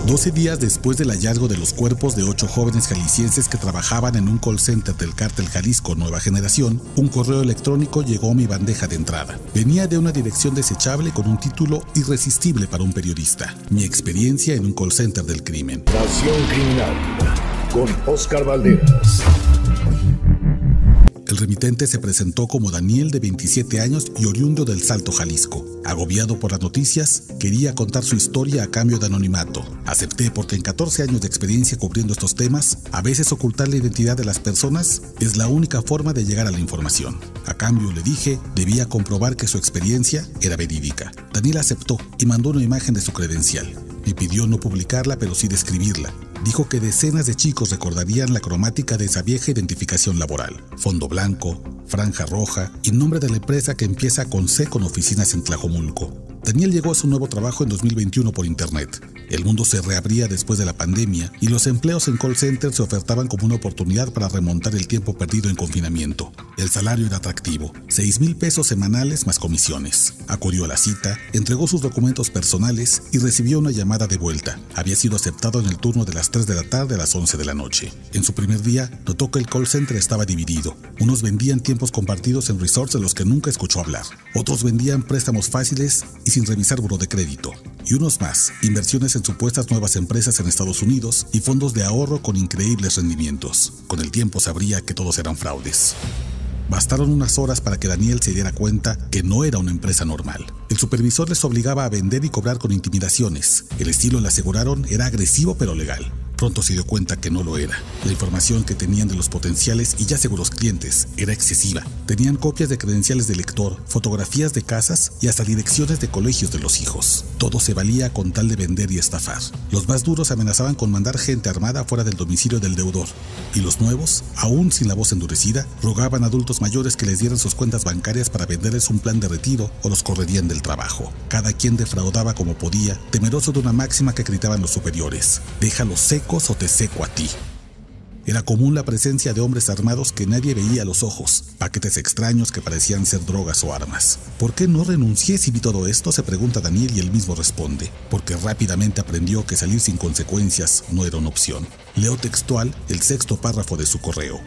12 días después del hallazgo de los cuerpos de 8 jóvenes jaliscienses que trabajaban en un call center del Cártel Jalisco Nueva Generación, un correo electrónico llegó a mi bandeja de entrada. Venía de una dirección desechable con un título irresistible para un periodista: Mi experiencia en un call center del crimen. Nación Criminal, con Óscar Valderas. El remitente se presentó como Daniel, de 27 años y oriundo del Salto, Jalisco. Agobiado por las noticias, quería contar su historia a cambio de anonimato. Acepté porque en 14 años de experiencia cubriendo estos temas, a veces ocultar la identidad de las personas es la única forma de llegar a la información. A cambio, le dije, debía comprobar que su experiencia era verídica. Daniel aceptó y mandó una imagen de su credencial. Me pidió no publicarla, pero sí describirla. Dijo que decenas de chicos recordarían la cromática de esa vieja identificación laboral: fondo blanco, franja roja y nombre de la empresa que empieza con C, con oficinas en Tlajomulco. Daniel llegó a su nuevo trabajo en 2021 por internet. El mundo se reabría después de la pandemia y los empleos en call center se ofertaban como una oportunidad para remontar el tiempo perdido en confinamiento. El salario era atractivo: 6,000 pesos semanales más comisiones. Acudió a la cita, entregó sus documentos personales y recibió una llamada de vuelta. Había sido aceptado en el turno de las 3 de la tarde a las 11 de la noche. En su primer día, notó que el call center estaba dividido. Unos vendían tiempos compartidos en resorts de los que nunca escuchó hablar. Otros vendían préstamos fáciles y sin revisar buró de crédito. Y unos más, inversiones en supuestas nuevas empresas en Estados Unidos y fondos de ahorro con increíbles rendimientos. Con el tiempo sabría que todos eran fraudes. Bastaron unas horas para que Daniel se diera cuenta que no era una empresa normal. El supervisor les obligaba a vender y cobrar con intimidaciones. El estilo, le aseguraron, era agresivo pero legal. Pronto se dio cuenta que no lo era. La información que tenían de los potenciales y ya seguros clientes era excesiva. Tenían copias de credenciales de lector, fotografías de casas y hasta direcciones de colegios de los hijos. Todo se valía con tal de vender y estafar. Los más duros amenazaban con mandar gente armada fuera del domicilio del deudor. Y los nuevos, aún sin la voz endurecida, rogaban a adultos mayores que les dieran sus cuentas bancarias para venderles un plan de retiro o los correrían del trabajo. Cada quien defraudaba como podía, temeroso de una máxima que gritaban los superiores: déjalos secos o te seco a ti. Era común la presencia de hombres armados que nadie veía a los ojos, paquetes extraños que parecían ser drogas o armas. ¿Por qué no renuncié si vi todo esto?, se pregunta Daniel, y él mismo responde: porque rápidamente aprendió que salir sin consecuencias no era una opción. Leo textual el 6º párrafo de su correo.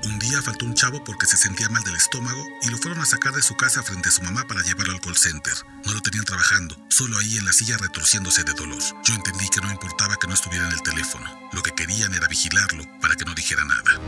Un día faltó un chavo porque se sentía mal del estómago y lo fueron a sacar de su casa frente a su mamá para llevarlo al call center. No lo tenían trabajando, solo ahí en la silla retorciéndose de dolor. Yo entendí que no importaba que no estuviera en el teléfono. Lo que querían era vigilarlo para que no dijera nada.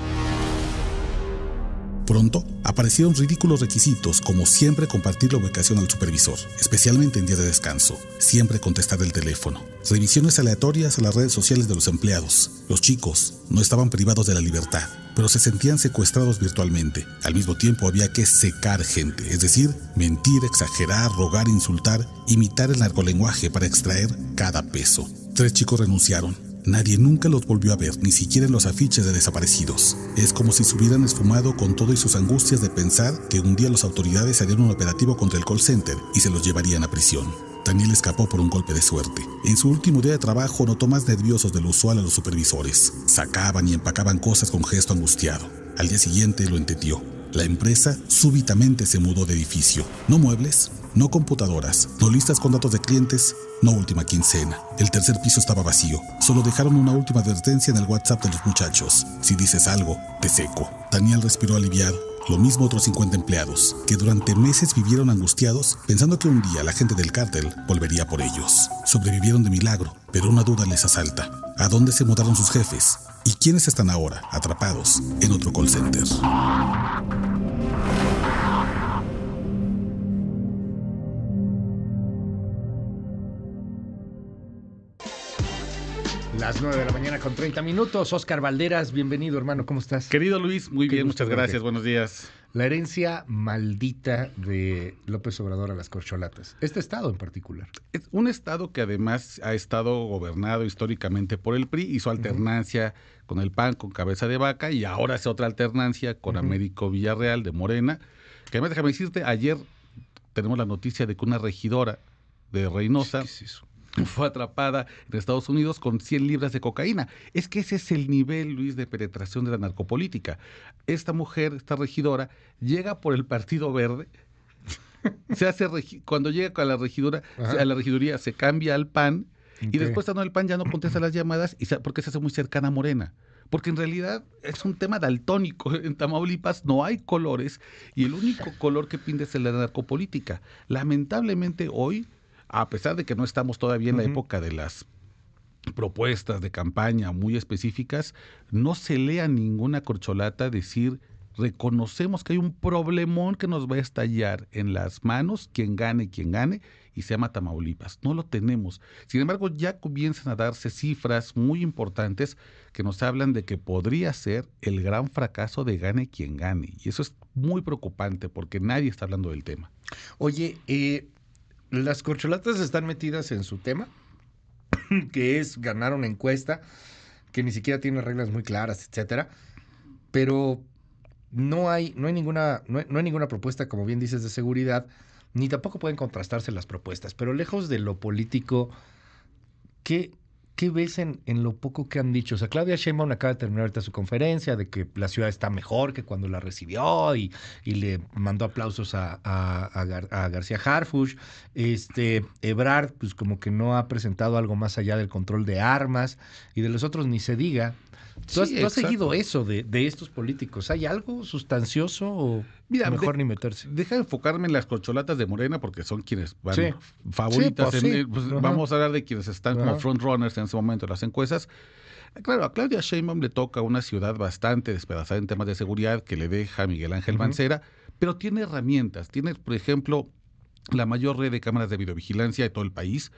Pronto aparecieron ridículos requisitos, como siempre compartir la ubicación al supervisor, especialmente en día de descanso, siempre contestar el teléfono, revisiones aleatorias a las redes sociales de los empleados. Los chicos no estaban privados de la libertad, pero se sentían secuestrados virtualmente. Al mismo tiempo había que secar gente, es decir, mentir, exagerar, rogar, insultar, imitar el narcolenguaje para extraer cada peso. 3 chicos renunciaron. Nadie nunca los volvió a ver, ni siquiera en los afiches de desaparecidos. Es como si se hubieran esfumado con todo y sus angustias de pensar que un día las autoridades harían un operativo contra el call center y se los llevarían a prisión. Daniel escapó por un golpe de suerte. En su último día de trabajo notó más nerviosos de lo usual a los supervisores. Sacaban y empacaban cosas con gesto angustiado. Al día siguiente lo entendió. La empresa súbitamente se mudó de edificio. No muebles, no computadoras, no listas con datos de clientes, no última quincena. El 3er piso estaba vacío. Solo dejaron una última advertencia en el WhatsApp de los muchachos: si dices algo, te seco. Daniel respiró aliviado. Lo mismo otros 50 empleados, que durante meses vivieron angustiados, pensando que un día la gente del cártel volvería por ellos. Sobrevivieron de milagro, pero una duda les asalta: ¿a dónde se mudaron sus jefes? ¿Y quiénes están ahora atrapados en otro call center? Las 9 de la mañana con 30 minutos. Óscar Valderas, bienvenido, hermano, ¿cómo estás? Querido Luis, muy bien, muchas gracias, buenos días. La herencia maldita de López Obrador a las corcholatas. Este estado en particular. Es un estado que además ha estado gobernado históricamente por el PRI, hizo alternancia con el PAN, con Cabeza de Vaca, y ahora hace otra alternancia con Américo Villarreal de Morena, que además, déjame decirte, ayer tenemos la noticia de que una regidora de Reynosa... ¿Qué es eso? Fue atrapada en Estados Unidos con 100 libras de cocaína. Es que ese es el nivel, Luis, de penetración de la narcopolítica. Esta mujer, esta regidora, llega por el Partido Verde, se hace cuando llega a la regidura, a la regiduría, se cambia al PAN Ok. Y después estando en el PAN ya no contesta las llamadas y porque se hace muy cercana a Morena. Porque en realidad es un tema daltónico. En Tamaulipas no hay colores y el único color que pinta es el de la narcopolítica. Lamentablemente hoy, a pesar de que no estamos todavía en la época de las propuestas de campaña muy específicas, no se lea ninguna corcholata decir: reconocemos que hay un problemón que nos va a estallar en las manos, quien gane, y se llama Tamaulipas. No lo tenemos. Sin embargo, ya comienzan a darse cifras muy importantes que nos hablan de que podría ser el gran fracaso de gane quien gane. Y eso es muy preocupante porque nadie está hablando del tema. Oye, las corcholatas están metidas en su tema, que es ganar una encuesta, que ni siquiera tiene reglas muy claras, etcétera. Pero no hay ninguna propuesta, como bien dices, de seguridad, ni tampoco pueden contrastarse las propuestas. Pero lejos de lo político, ¿qué ves en lo poco que han dicho? O sea, Claudia Sheinbaum acaba de terminar ahorita su conferencia de que la ciudad está mejor que cuando la recibió y le mandó aplausos a García Harfuch. Ebrard, pues como que no ha presentado algo más allá del control de armas, y de los otros ni se diga. ¿Tú has seguido eso de estos políticos? ¿Hay algo sustancioso o mejor ni meterse? Deja de enfocarme en las corcholatas de Morena porque son quienes van favoritas. Sí, vamos a hablar de quienes están como frontrunners en ese momento en las encuestas. Claro, a Claudia Sheinbaum le toca una ciudad bastante despedazada en temas de seguridad que le deja Miguel Ángel Mancera, pero tiene herramientas. Tiene, por ejemplo, la mayor red de cámaras de videovigilancia de todo el país,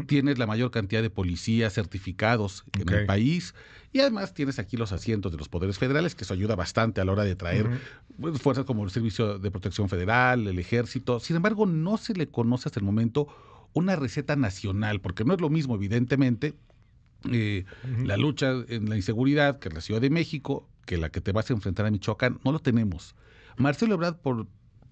tienes la mayor cantidad de policías certificados en el país, y además tienes aquí los asientos de los poderes federales, que eso ayuda bastante a la hora de traer fuerzas como el Servicio de Protección Federal, el Ejército. Sin embargo, no se le conoce hasta el momento una receta nacional, porque no es lo mismo, evidentemente, la lucha en la inseguridad que en la Ciudad de México, que la que te vas a enfrentar a Michoacán. No lo tenemos. Marcelo Ebrard, por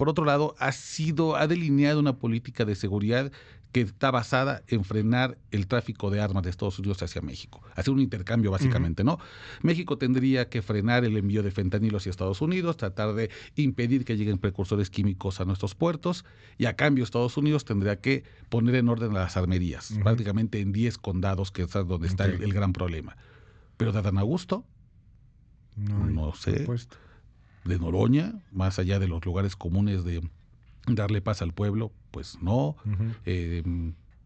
otro lado, ha delineado una política de seguridad que está basada en frenar el tráfico de armas de Estados Unidos hacia México. Hacer un intercambio, básicamente, ¿no? México tendría que frenar el envío de fentanilo hacia Estados Unidos, tratar de impedir que lleguen precursores químicos a nuestros puertos, y a cambio Estados Unidos tendría que poner en orden a las armerías, prácticamente en 10 condados, que es donde está el gran problema. Pero de Adán Augusto, no sé. De Noroña, más allá de los lugares comunes de darle paz al pueblo, pues no. De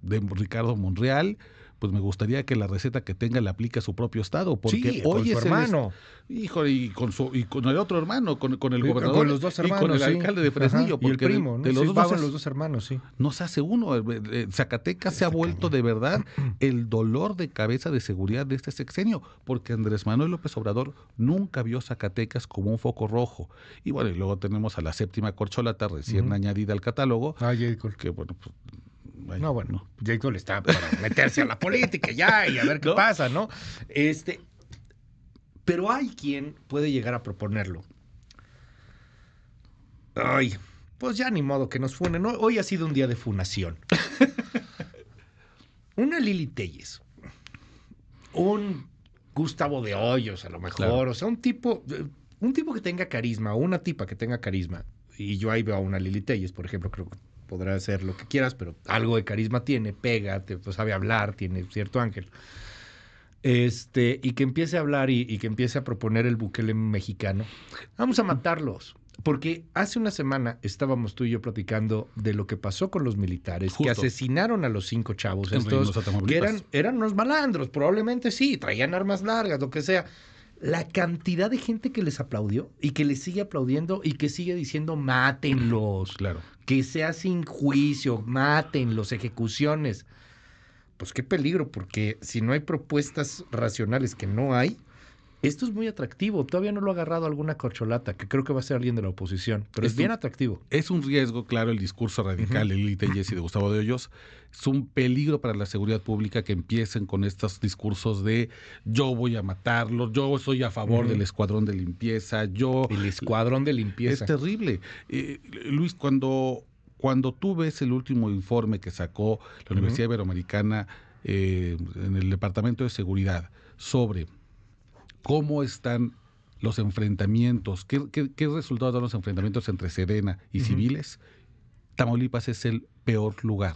Ricardo Monreal, pues me gustaría que la receta que tenga la aplique a su propio estado, porque hoy con su hermano. Híjole, y con el otro hermano, con el gobernador, con los dos hermanos, y con el alcalde de Fresnillo, y el primo, ¿no? de los dos hermanos, sí. Nos hace uno. Zacatecas se ha vuelto de verdad el dolor de cabeza de seguridad de este sexenio, porque Andrés Manuel López Obrador nunca vio Zacatecas como un foco rojo. Y bueno, y luego tenemos a la séptima corcholata recién añadida al catálogo, que bueno, pues Jake Cole está para meterse a la política y a ver qué pasa, ¿no? Pero hay quien puede llegar a proponerlo. Ay, pues ya ni modo que nos funen, ¿no? Hoy ha sido un día de funación. Una Lili Téllez, un Gustavo de Hoyos, a lo mejor, o sea, un tipo que tenga carisma, o una tipa que tenga carisma, y yo ahí veo a una Lili Téllez, por ejemplo, creo que podrá hacer lo que quieras, pero algo de carisma tiene, pega, pues sabe hablar, tiene cierto ángel. Y que empiece a hablar y que empiece a proponer el Bukele mexicano. Vamos a matarlos. Porque hace una semana estábamos tú y yo platicando de lo que pasó con los militares, que asesinaron a los 5 chavos estos, que eran unos malandros, probablemente sí, traían armas largas, lo que sea. La cantidad de gente que les aplaudió y que les sigue aplaudiendo y que sigue diciendo mátenlos, claro, que sea sin juicio, mátenlos, ejecuciones. Pues qué peligro, porque si no hay propuestas racionales, que no hay, esto es muy atractivo. Todavía no lo ha agarrado alguna corcholata, que creo que va a ser alguien de la oposición, pero es bien atractivo. Es un riesgo, claro, el discurso radical de Lili Téllez y de Gustavo de Hoyos. Es un peligro para la seguridad pública que empiecen con estos discursos de yo voy a matarlos, yo soy a favor del escuadrón de limpieza, El escuadrón de limpieza. Es terrible. Luis, cuando tú ves el último informe que sacó la Universidad Iberoamericana en el Departamento de Seguridad sobre cómo están los enfrentamientos, qué resultados dan los enfrentamientos entre Sedena y civiles, Tamaulipas es el peor lugar,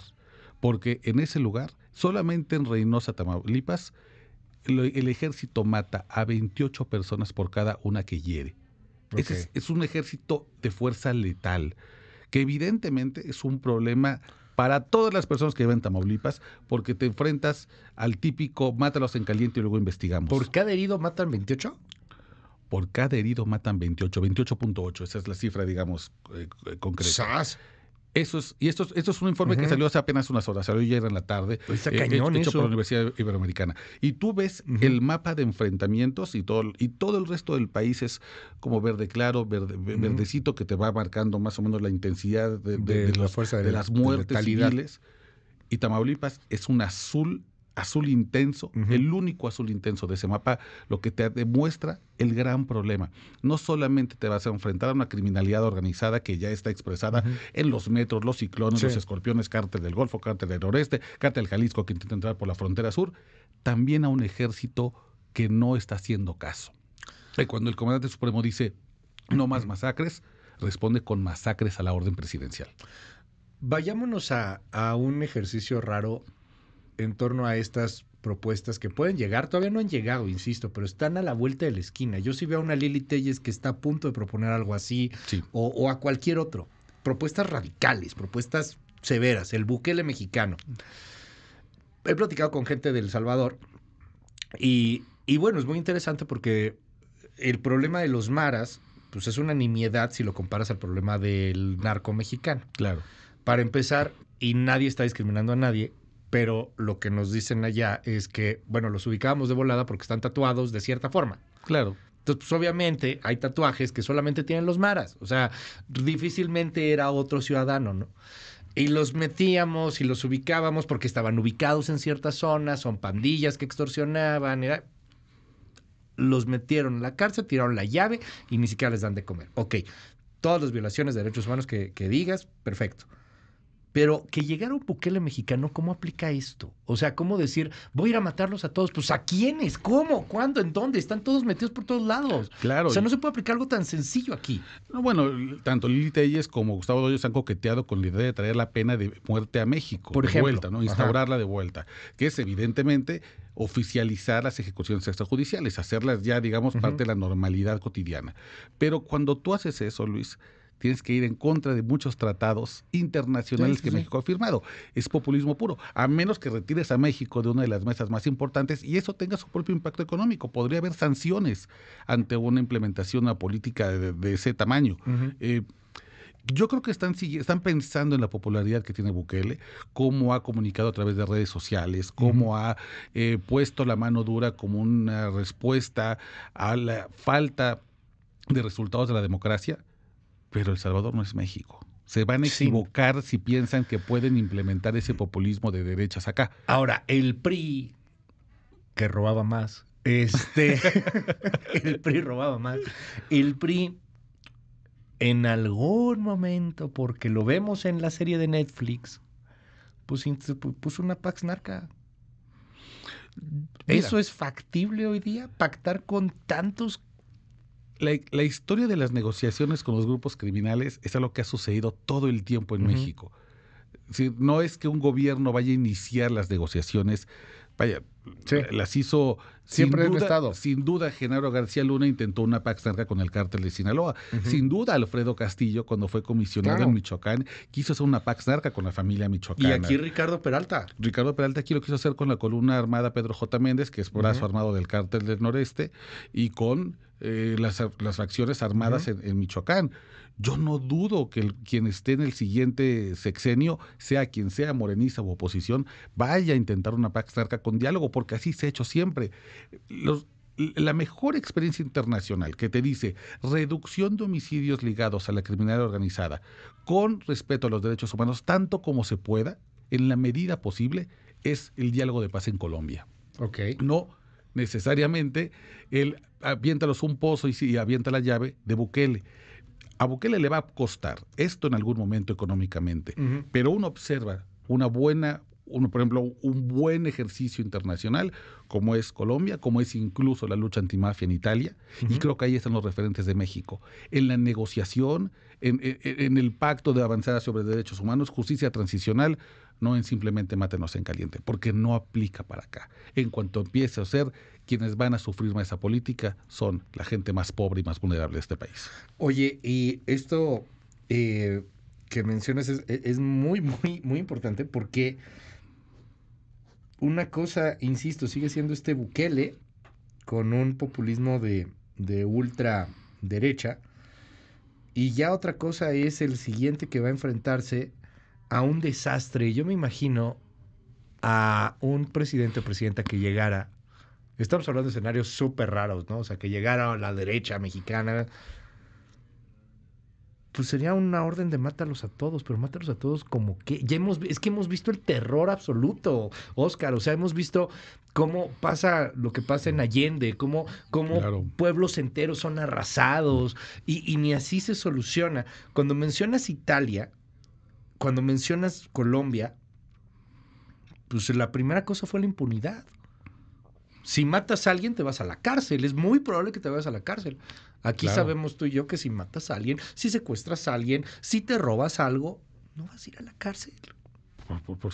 porque en ese lugar Solamente en Reynosa, Tamaulipas, el ejército mata a 28 personas por cada una que hiere. Ok. Ese es un ejército de fuerza letal, que evidentemente es un problema para todas las personas que viven en Tamaulipas, porque te enfrentas al típico mátalos en caliente y luego investigamos. ¿Por cada herido matan 28? Por cada herido matan 28, 28.8, esa es la cifra, digamos, concreta. ¡Sas! Esto es un informe que salió hace apenas unas horas, salió ayer en la tarde, Pues está cañón hecho eso. por la Universidad Iberoamericana. Y tú ves el mapa de enfrentamientos y todo el resto del país es como verde claro, verdecito, que te va marcando más o menos la intensidad de la fuerza de las de muertes letalidad. civiles. Y Tamaulipas es un azul intenso, el único azul intenso de ese mapa, lo que te demuestra el gran problema. No solamente te vas a enfrentar a una criminalidad organizada que ya está expresada en los metros, los ciclones, Sí. los escorpiones, cártel del Golfo, cártel del Noreste, cártel Jalisco que intenta entrar por la frontera sur, también a un ejército que no está haciendo caso. Y cuando el comandante supremo dice no más masacres, responde con masacres a la orden presidencial. Vayámonos a un ejercicio raro en torno a estas propuestas que pueden llegar, todavía no han llegado, insisto, pero están a la vuelta de la esquina. Yo sí veo a una Lili Telles que está a punto de proponer algo así, Sí. o a cualquier otro. Propuestas radicales, propuestas severas, el Bukele mexicano. He platicado con gente de El Salvador y bueno, es muy interesante porque el problema de los maras pues es una nimiedad si lo comparas al problema del narco mexicano. Claro. Para empezar, y nadie está discriminando a nadie, pero lo que nos dicen allá es que, bueno, los ubicábamos de volada porque están tatuados de cierta forma. Claro. Entonces, pues obviamente hay tatuajes que solamente tienen los maras. O sea, difícilmente era otro ciudadano, ¿no? Y los metíamos y los ubicábamos porque estaban ubicados en ciertas zonas, son pandillas que extorsionaban. Los metieron en la cárcel, tiraron la llave y ni siquiera les dan de comer. Ok, todas las violaciones de derechos humanos que digas, perfecto. Pero que llegara un Bukele mexicano, ¿cómo aplica esto? O sea, ¿cómo decir, voy a ir a matarlos a todos? Pues ¿a quiénes? ¿Cómo? ¿Cuándo? ¿En dónde? Están todos metidos por todos lados. Claro. O sea, no se puede aplicar algo tan sencillo aquí. No, bueno, tanto Lili Telles como Gustavo Doyos han coqueteado con la idea de traer la pena de muerte a México. Por de ejemplo. vuelta, ¿no? Instaurarla de vuelta. Que es evidentemente oficializar las ejecuciones extrajudiciales, hacerlas ya, digamos, parte de la normalidad cotidiana. Pero cuando tú haces eso, Luis, tienes que ir en contra de muchos tratados internacionales que México ha firmado. Es populismo puro, a menos que retires a México de una de las mesas más importantes y eso tenga su propio impacto económico. Podría haber sanciones ante una implementación de una política de ese tamaño. Yo creo que están pensando en la popularidad que tiene Bukele, cómo ha comunicado a través de redes sociales, cómo ha puesto la mano dura como una respuesta a la falta de resultados de la democracia. Pero El Salvador no es México. Se van a equivocar si piensan que pueden implementar ese populismo de derechas acá. Ahora, el PRI, que robaba más, el PRI robaba más. El PRI, en algún momento, porque lo vemos en la serie de Netflix, puso una Pax Narca. Mira, ¿Eso es factible hoy día? ¿Pactar con tantos? La historia de las negociaciones con los grupos criminales es algo que ha sucedido todo el tiempo en México. Si no es que un gobierno vaya a iniciar las negociaciones, vaya, las hizo Siempre sin han duda, estado. sin duda. Genaro García Luna intentó una Pax Narca con el cártel de Sinaloa. Sin duda, Alfredo Castillo, cuando fue comisionado en Michoacán, quiso hacer una Pax Narca con la familia michoacana. Y aquí Ricardo Peralta. Ricardo Peralta aquí lo quiso hacer con la columna armada Pedro J. Méndez, que es brazo armado del cártel del Noreste, y con las facciones armadas en Michoacán. Yo no dudo que quien esté en el siguiente sexenio, sea quien sea, morenista o oposición, vaya a intentar una Pax Narca con diálogo, porque así se ha hecho siempre. La mejor experiencia internacional que te dice reducción de homicidios ligados a la criminalidad organizada con respeto a los derechos humanos, tanto como se pueda, en la medida posible, es el diálogo de paz en Colombia. No necesariamente el aviéntalos un pozo y avienta la llave de Bukele. A Bukele le va a costar esto en algún momento económicamente, pero uno observa una buena por ejemplo, un buen ejercicio internacional, como es Colombia, como es incluso la lucha antimafia en Italia, y creo que ahí están los referentes de México. En la negociación, en el pacto de avanzada sobre derechos humanos, justicia transicional, no en simplemente mátenos en caliente, porque no aplica para acá. En cuanto empiece a ser, quienes van a sufrir más esa política son la gente más pobre y más vulnerable de este país. Oye, y esto que mencionas es muy, muy, muy importante porque una cosa, insisto, sigue siendo este Bukele con un populismo de ultraderecha, y ya otra cosa es el siguiente que va a enfrentarse a un desastre. Yo me imagino a un presidente o presidenta que llegara, estamos hablando de escenarios súper raros, ¿no? O sea, que llegara a la derecha mexicana, pues sería una orden de mátalos a todos, pero mátalos a todos como que es que hemos visto el terror absoluto, Oscar. O sea, hemos visto cómo pasa lo que pasa en Allende, cómo Claro. pueblos enteros son arrasados, y ni así se soluciona. Cuando mencionas Italia, cuando mencionas Colombia, pues la primera cosa fue la impunidad. Si matas a alguien, te vas a la cárcel. Es muy probable que te vayas a la cárcel. Aquí Claro. sabemos tú y yo que si matas a alguien, si secuestras a alguien, si te robas algo, no vas a ir a la cárcel.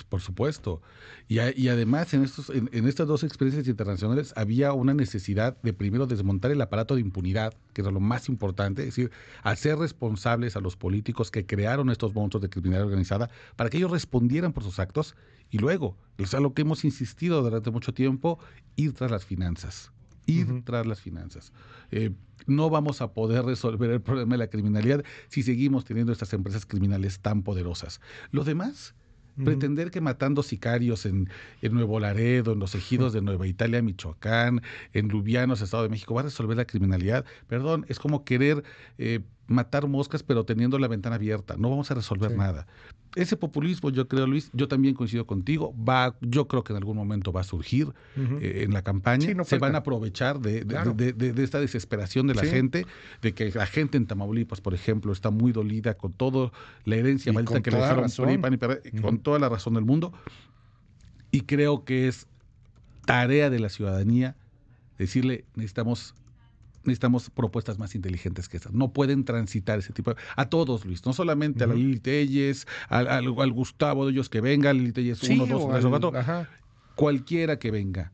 Por supuesto. Y además, en estas dos experiencias internacionales había una necesidad de primero desmontar el aparato de impunidad, que era lo más importante, es decir, hacer responsables a los políticos que crearon estos monstruos de criminalidad organizada para que ellos respondieran por sus actos, y luego, o sea, lo que hemos insistido durante mucho tiempo, ir tras las finanzas. Tras las finanzas. No vamos a poder resolver el problema de la criminalidad si seguimos teniendo estas empresas criminales tan poderosas. Lo demás, pretender que matando sicarios en Nuevo Laredo, en los ejidos de Nueva Italia, Michoacán, en Lubianos, Estado de México, va a resolver la criminalidad. Perdón, es como querer matar moscas pero teniendo la ventana abierta. No vamos a resolver nada. Ese populismo, yo creo, Luis, yo también coincido contigo, yo creo que en algún momento va a surgir en la campaña. Sí, no se falta. van a aprovechar Claro. de esta desesperación de la gente, de que la gente en Tamaulipas, por ejemplo, está muy dolida con toda la herencia Y maldita con que le toda dejaron razón. PRI, PAN y PRD, con toda la razón del mundo. Y creo que es tarea de la ciudadanía decirle, necesitamos propuestas más inteligentes que estas. No pueden transitar ese tipo a todos, Luis, no solamente a la Lili Telles, al Gustavo de ellos que venga, Lili Telles 1, 2, 3 o 4, Ajá. cualquiera que venga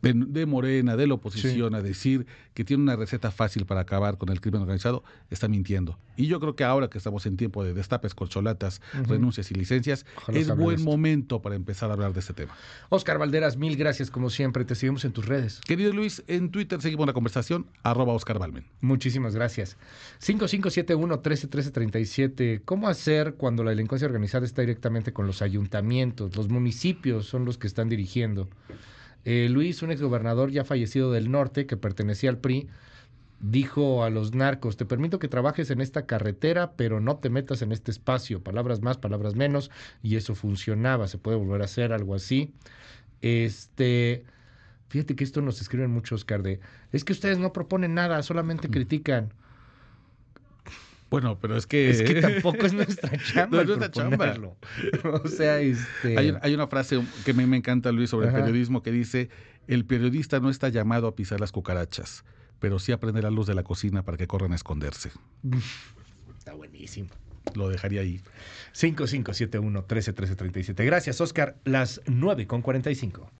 de Morena, de la oposición, a decir que tiene una receta fácil para acabar con el crimen organizado, está mintiendo. Y yo creo que ahora que estamos en tiempo de destapes, corcholatas, renuncias y licencias, Ojalá es se hable buen de esto. momento para empezar a hablar de este tema. Oscar Valderas, mil gracias como siempre. Te seguimos en tus redes. Querido Luis, en Twitter seguimos la conversación, @Oscar Balmen. Muchísimas gracias. 5571-131337. ¿Cómo hacer cuando la delincuencia organizada está directamente con los ayuntamientos? Los municipios son los que están dirigiendo. Luis, un exgobernador ya fallecido del norte que pertenecía al PRI, dijo a los narcos: te permito que trabajes en esta carretera, pero no te metas en este espacio. Palabras más, palabras menos. Y eso funcionaba. Se puede volver a hacer algo así. Fíjate que esto nos escriben mucho, Oscar, es que ustedes no proponen nada, solamente critican. Bueno, pero es que tampoco es nuestra chamba. No es nuestra chamba. proponerlo. O sea, Hay una frase que me encanta, Luis, sobre el periodismo que dice: el periodista no está llamado a pisar las cucarachas, pero sí a prender la luz de la cocina para que corran a esconderse. Está buenísimo. Lo dejaría ahí. 5571-131337. Gracias, Oscar. Las 9:45.